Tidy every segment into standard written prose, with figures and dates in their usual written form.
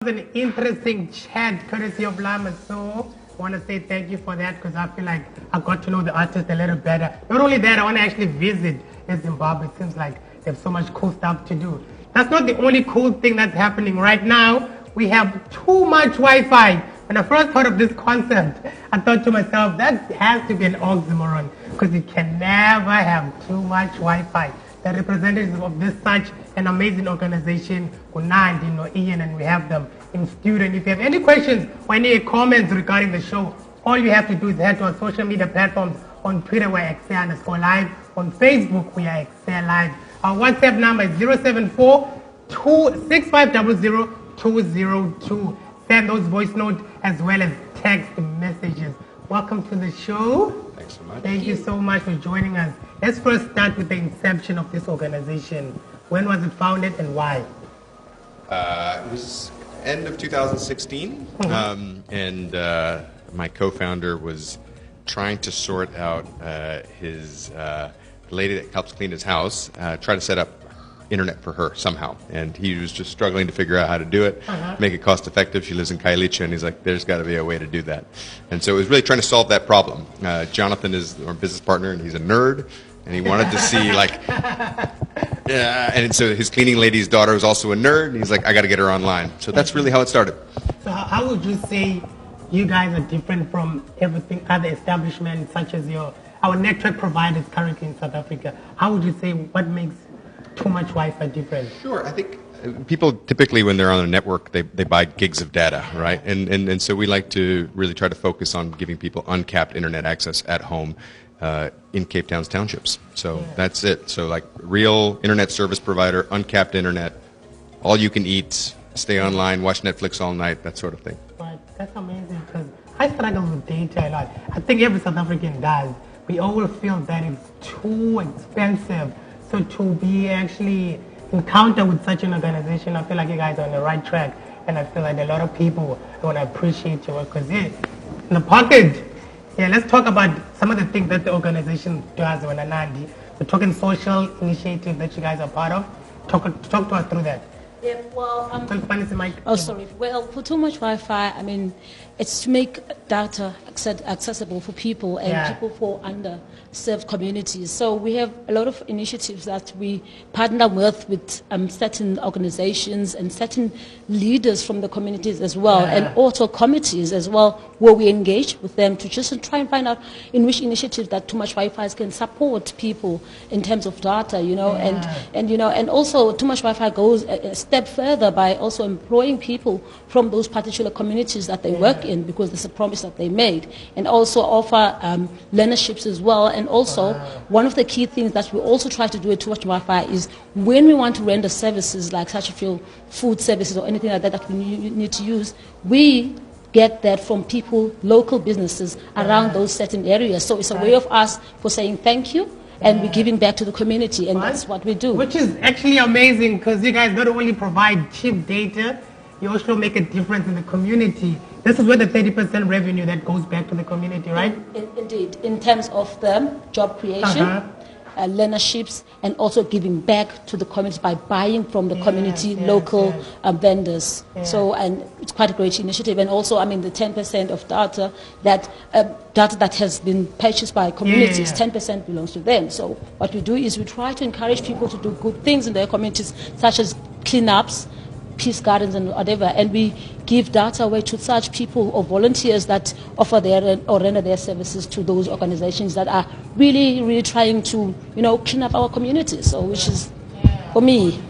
An interesting chat courtesy of Lama. So I want to say thank you for that because I feel like I got to know the artist a little better. Not only that, I want to actually visit Zimbabwe. It seems like they have so much cool stuff to do. That's not the only cool thing that's happening right now. We have too much Wi-Fi. When I first heard of this concept, I thought to myself, that has to be an oxymoron because you can never have too much Wi-Fi. The representatives of this such an amazing organization, Nandi, Ian, and we have them in studio. And if you have any questions or any comments regarding the show, all you have to do is head to our social media platforms. On Twitter, we're XL_Live. On Facebook, we are XL Live. Our WhatsApp number is 074-6500-202. Send those voice notes as well as text messages. Welcome to the show. Thanks so much. Thank you so much for joining us. Let's first start with the inception of this organization. When was it founded and why? It was end of 2016, and my co-founder was trying to sort out his lady that helps clean his house, try to set up internet for her somehow, and he was just struggling to figure out how to do it, make it cost effective. She lives in Kailicha, and he's like, there's got to be a way to do that. And so it was really trying to solve that problem. Jonathan is our business partner, and he's a nerd, and he wanted to see and so his cleaning lady's daughter was also a nerd, and he's like, I got to get her online. So that's really how it started. So how would you say you guys are different from everything other establishments such as our network providers currently in South Africa? How would you say what makes too much Wi-Fi different? Sure, I think people typically when they're on a network, they buy gigs of data, right? And so we like to really try to focus on giving people uncapped internet access at home in Cape Town's townships. So that's it. So like real internet service provider, uncapped internet, all you can eat, stay online, watch Netflix all night, that sort of thing. Right, that's amazing because I struggle with data a lot. I think every South African does. We all feel that it's too expensive. So to be actually encounter with such an organization, I feel like you guys are on the right track. And I feel like a lot of people want to appreciate your work because in the pocket, let's talk about some of the things that the organization does when Nandi. We're talking social initiative that you guys are part of. Talk to us through that. Yeah, well, sorry. Well, for TooMuchWifi, I mean, it's to make data accessible for people and people for underserved communities. So we have a lot of initiatives that we partner with certain organizations and certain leaders from the communities as well, and also committees as well, where we engage with them to just try and find out in which initiatives that TooMuchWifi can support people in terms of data, and also TooMuchWifi goes a step further by also employing people from those particular communities that they work in, because there's a promise that they made, and also offer learnerships as well. And also one of the key things that we also try to do at TooMuchWifi is when we want to render services like such as food services or anything like that that we need to use, we get that from people, local businesses around those certain areas. So it's a way of us for saying thank you, and we're giving back to the community, and that's what we do. Which is actually amazing because you guys not only provide cheap data, you also make a difference in the community. This is where the 30% revenue that goes back to the community, right? Indeed, in terms of the job creation, learnerships, and also giving back to the community by buying from the community, local vendors. So, and it's quite a great initiative. And also, I mean, the 10% of data that has been purchased by communities, 10% belongs to them. So what we do is we try to encourage people to do good things in their communities, such as cleanups, peace gardens and whatever, and we give data away to such people or volunteers that offer or render their services to those organizations that are really, really trying to, clean up our communities. So, which is, for me,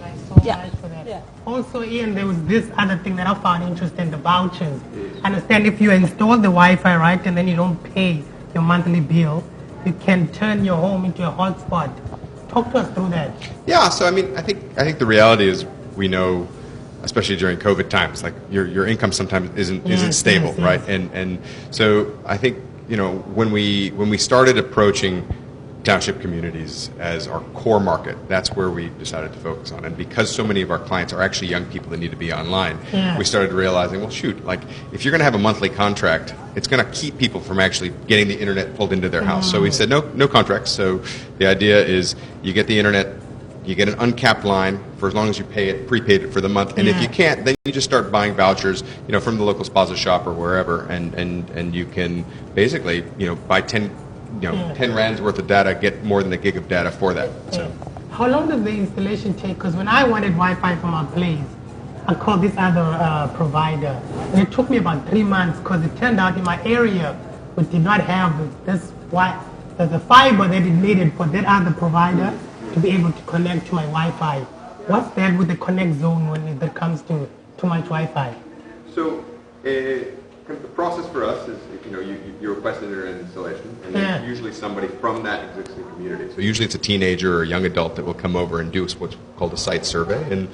Also, Ian, there was this other thing that I found interesting, the vouchers. I understand if you install the Wi-Fi, right, and then you don't pay your monthly bill, you can turn your home into a hotspot. Talk to us through that. Yeah, so I mean, I think the reality is we know, especially during COVID times, like your income sometimes isn't stable, right? And so I think when we started approaching township communities as our core market, that's where we decided to focus on. And because so many of our clients are actually young people that need to be online, we started realizing, well, shoot, like if you're going to have a monthly contract, it's going to keep people from actually getting the internet pulled into their house. So we said no contracts. So the idea is you get the internet you get an uncapped line for as long as you pay it, prepaid it for the month. And if you can't, then you just start buying vouchers, from the local spaza shop or wherever, and you can basically, buy 10 rands worth of data, get more than a gig of data for that. So. How long does the installation take? Because when I wanted Wi-Fi for my place, I called this other provider, and it took me about 3 months because it turned out in my area we did not have the fiber that it needed for that other provider to be able to connect to my Wi-Fi. What's that with the connect zone when it comes to TooMuchWifi? So the process for us is, you request an internet installation, and then usually somebody from that existing community. So usually it's a teenager or a young adult that will come over and do what's called a site survey,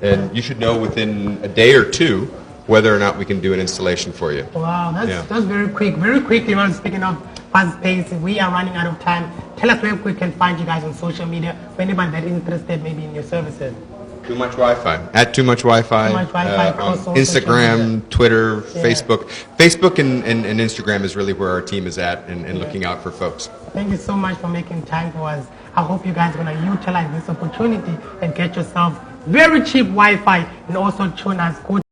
and you should know within a day or two whether or not we can do an installation for you. Wow, that's very quick. Very quickly, speaking of fast pace, we are running out of time. Tell us where we can find you guys on social media for anybody that is interested maybe in your services. TooMuchWifi. At TooMuchWifi. On Instagram, Twitter, Facebook. Facebook and Instagram is really where our team is at and looking out for folks. Thank you so much for making time for us. I hope you guys are going to utilize this opportunity and get yourself very cheap Wi-Fi and also tune us.